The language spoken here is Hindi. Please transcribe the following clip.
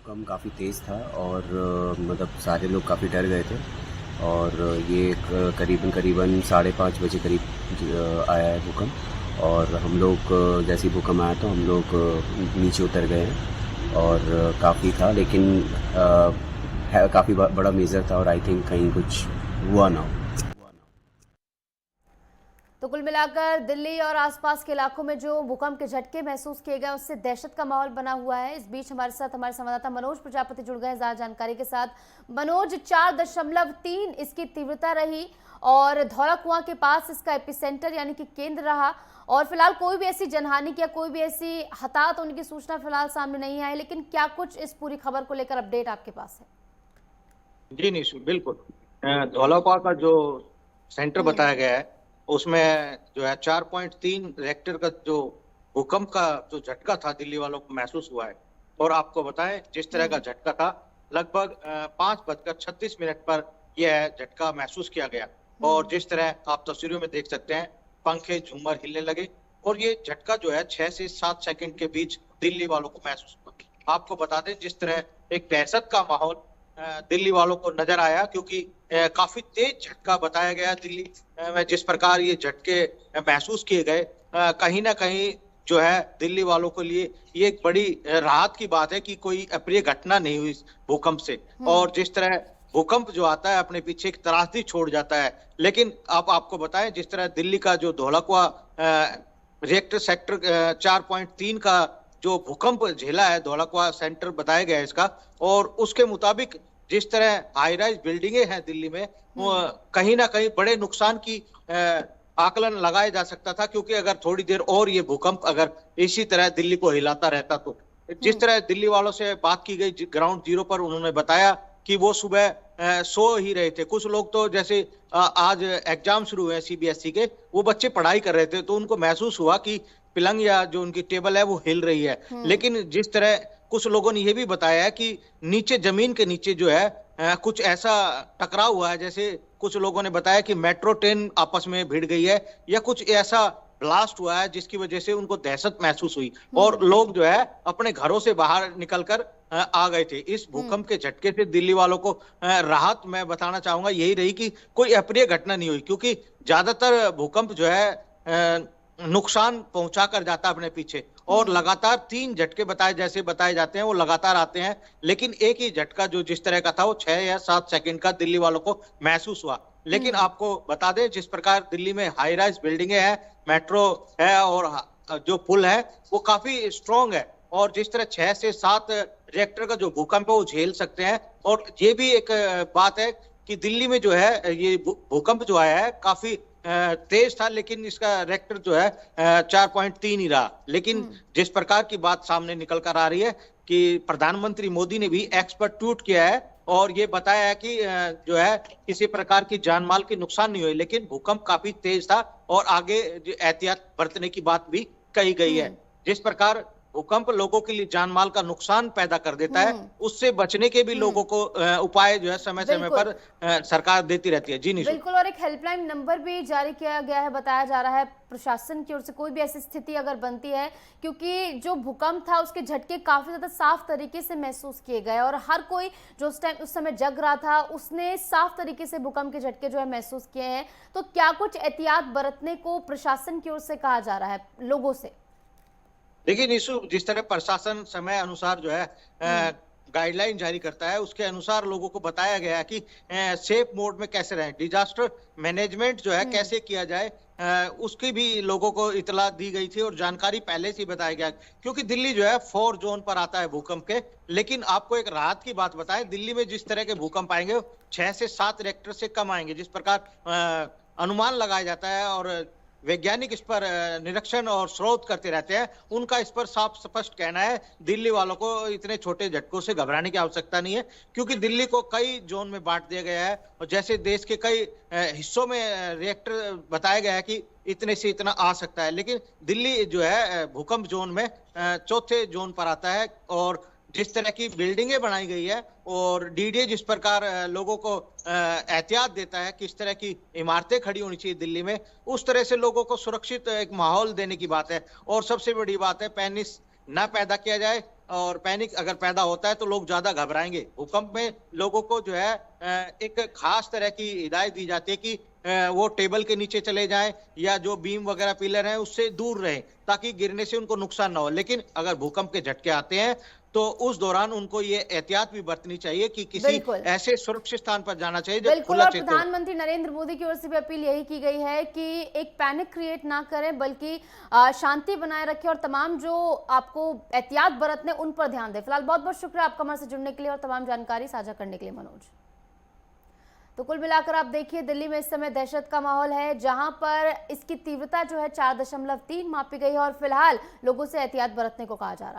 भूकंप काफ़ी तेज़ था और मतलब सारे लोग काफ़ी डर गए थे। और ये करीबन करीबन 5:30 बजे करीब आया है भूकंप। और हम लोग जैसे ही भूकंप आया तो हम लोग नीचे उतर गए हैं। और काफ़ी था, लेकिन काफ़ी बड़ा मेजर था और आई थिंक कहीं कुछ हुआ ना हो। तो कुल मिलाकर दिल्ली और आसपास के इलाकों में जो भूकंप के झटके महसूस किए गए उससे दहशत का माहौल बना हुआ है। इस बीच हमारे साथ हमारे संवाददाता मनोज प्रजापति जुड़ गए हैं ज्यादा जानकारी के साथ। मनोज, 4.3 इसकी तीव्रता रही और धौला कुआं के पास इसका एपिसेंटर यानी कि केंद्र रहा। और फिलहाल कोई भी ऐसी जनहानि या कोई भी ऐसी हताहत होने की सूचना फिलहाल सामने नहीं आई, लेकिन क्या कुछ इस पूरी खबर को लेकर अपडेट आपके पास है? जी निशु, बिल्कुल। धौलाकुआं का जो सेंटर हम्म। बताया गया है उसमें जो है 4.3 रेक्टर का जो भूकंप का जो झटका था दिल्ली वालों को महसूस हुआ है। और आपको बताएं, जिस तरह का हम्म। झटका था, लगभग 5:36 पर यह झटका महसूस किया गया। और हम्म। जिस तरह आप तस्वीरों में देख सकते हैं, पंखे झूमर हिलने लगे। और ये झटका जो है 6 से 7 सेकंड के बीच दिल्ली वालों को महसूस हुआ। आपको बता दें, जिस तरह एक दहशत का माहौल दिल्ली वालों को नजर आया, क्योंकि काफी तेज झटका बताया गया दिल्ली में। जिस प्रकार ये झटके महसूस किए गए, कहीं ना कहीं जो है दिल्ली वालों के लिए ये एक बड़ी राहत की बात है कि कोई अप्रिय घटना नहीं हुई इस भूकंप से। हम्म। और जिस तरह भूकंप जो आता है अपने पीछे एक त्रासदी छोड़ जाता है। लेकिन आप आपको बताएं, जिस तरह दिल्ली का जो धौलाकुआं रिएक्टर सेक्टर 4.3 का जो भूकंप झेला है, धौलाकुआं सेंटर बताया गया है इसका। और उसके मुताबिक जिस तरह हाई राइज बिल्डिंगे हैं दिल्ली में, वो कहीं ना कहीं बड़े नुकसान की आकलन लगाया जा सकता था, क्योंकि अगर थोड़ी देर और ये भूकंप अगर इसी तरह दिल्ली को हिलाता रहता तो। जिस हम्म। तरह दिल्ली वालों से बात की गई ग्राउंड जीरो पर, उन्होंने बताया कि वो सुबह सो ही रहे थे। कुछ लोग तो जैसे आज एग्जाम शुरू हुए हैं सीबीएसई के, वो बच्चे पढ़ाई कर रहे थे तो उनको महसूस हुआ कि पलंग या जो उनकी टेबल है वो हिल रही है। हम्म। लेकिन जिस तरह कुछ लोगों ने यह भी बताया है कि नीचे जमीन के नीचे जो है कुछ ऐसा टकराव हुआ है, जैसे कुछ लोगों ने बताया कि मेट्रो ट्रेन आपस में भिड़ गई है या कुछ ऐसा ब्लास्ट हुआ है जिसकी वजह से उनको दहशत महसूस हुई। और लोग जो है अपने घरों से बाहर निकलकर आ गए थे। इस भूकंप के झटके से दिल्ली वालों को राहत मैं बताना चाहूंगा यही रही कि कोई अप्रिय घटना नहीं हुई, क्योंकि ज्यादातर भूकंप जो है नुकसान पहुंचा कर जाता है अपने पीछे। और हम्म। लगातार 3 झटके बताए जाते हैं, वो लगातार आते हैं। लेकिन एक ही झटका जो जिस तरह का था वो 6 या 7 सेकंड का दिल्ली वालों को महसूस हुआ। लेकिन हम्म। आपको बता दें, जिस प्रकार दिल्ली में हाई राइज बिल्डिंगे हैं, मेट्रो है और जो पुल है वो काफी स्ट्रॉन्ग है। और जिस तरह 6 से 7 रिएक्टर का जो भूकंप है वो झेल सकते हैं। और ये भी एक बात है कि दिल्ली में जो है ये भूकंप जो आया है काफी तेज था, लेकिन इसका रेक्टर जो है 4.3 ही रहा। लेकिन हम्म। जिस प्रकार की बात सामने निकल कर आ रही है कि प्रधानमंत्री मोदी ने भी एक्सपर्ट ट्वीट किया है और ये बताया है कि जो है किसी प्रकार की जान माल की नुकसान नहीं हुई, लेकिन भूकंप काफी तेज था और आगे जो एहतियात बरतने की बात भी कही गई है। हम्म। जिस प्रकार भूकंप लोगों के लिए जान माल का नुकसान पैदा कर देता है, हम्म। उससे बचने के भी हम्म। लोगों को उपाय जो है समय समय बिल्कुल। पर सरकार देती रहती है। जी निशु। बिल्कुल, और एक हेल्पलाइन नंबर भी जारी किया गया है, बताया जा रहा है प्रशासन की ओर से, कोई भी ऐसी स्थिति अगर बनती है, क्योंकि जो भूकंप था उसके झटके काफी ज्यादा साफ तरीके से महसूस किए गए और हर कोई जो उस समय जग रहा था उसने साफ तरीके से भूकंप के झटके जो है महसूस किए हैं। तो क्या कुछ एहतियात बरतने को प्रशासन की ओर से कहा जा रहा है लोगों से? देखिए निशु, जिस तरह प्रशासन समय अनुसार जो है हम्म। गाइडलाइन जारी करता है, उसके अनुसार लोगों को बताया गया है कि सेफ मोड में कैसे रहें, डिजास्टर मैनेजमेंट जो है हम्म। कैसे किया जाए, उसकी भी लोगों को इतला दी गई थी और जानकारी पहले से ही बताया गया। क्योंकि दिल्ली जो है 4 जोन पर आता है भूकंप के। लेकिन आपको एक राहत की बात बताएं, दिल्ली में जिस तरह के भूकंप आएंगे 6 से 7 रेक्टर से कम आएंगे, जिस प्रकार अनुमान लगाया जाता है। और वैज्ञानिक इस पर निरीक्षण और शोध करते रहते हैं। उनका इस पर साफ स्पष्ट कहना है, दिल्ली वालों को इतने छोटे झटकों से घबराने की आवश्यकता नहीं है, क्योंकि दिल्ली को कई जोन में बांट दिया गया है। और जैसे देश के कई हिस्सों में रिएक्टर बताया गया है कि इतने से इतना आ सकता है, लेकिन दिल्ली जो है भूकंप जोन में चौथे जोन पर आता है। और जिस तरह की बिल्डिंगें बनाई गई है और डीडीए जिस प्रकार लोगों को एहतियात देता है किस तरह की इमारतें खड़ी होनी चाहिए दिल्ली में, उस तरह से लोगों को सुरक्षित एक माहौल देने की बात है। और सबसे बड़ी बात है, पैनिक ना पैदा किया जाए और पैनिक अगर पैदा होता है तो लोग ज्यादा घबराएंगे। भूकंप में लोगों को जो है एक खास तरह की हिदायत दी जाती है कि वो टेबल के नीचे चले जाएं या जो बीम वगैरह पिलर हैं उससे दूर रहें ताकि गिरने से उनको नुकसान ना हो। लेकिन अगर भूकंप के झटके आते हैं तो उस दौरान उनको ये एहतियात भी बरतनी चाहिए कि किसी बिल्कुल। ऐसे सुरक्षित स्थान पर जाना चाहिए जो बिल्कुल, खुला और क्षेत्र हो। प्रधानमंत्री नरेंद्र मोदी की ओर से भी अपील यही की गई है कि एक पैनिक क्रिएट ना करें, बल्कि शांति बनाए रखें और तमाम जो आपको एहतियात बरतने उन पर ध्यान दें। फिलहाल बहुत बहुत शुक्रिया आपका हमारे से जुड़ने के लिए और तमाम जानकारी साझा करने के लिए मनोज। तो कुल मिलाकर आप देखिए, दिल्ली में इस समय दहशत का माहौल है, जहां पर इसकी तीव्रता जो है 4.3 मापी गई है और फिलहाल लोगों से एहतियात बरतने को कहा जा रहा है।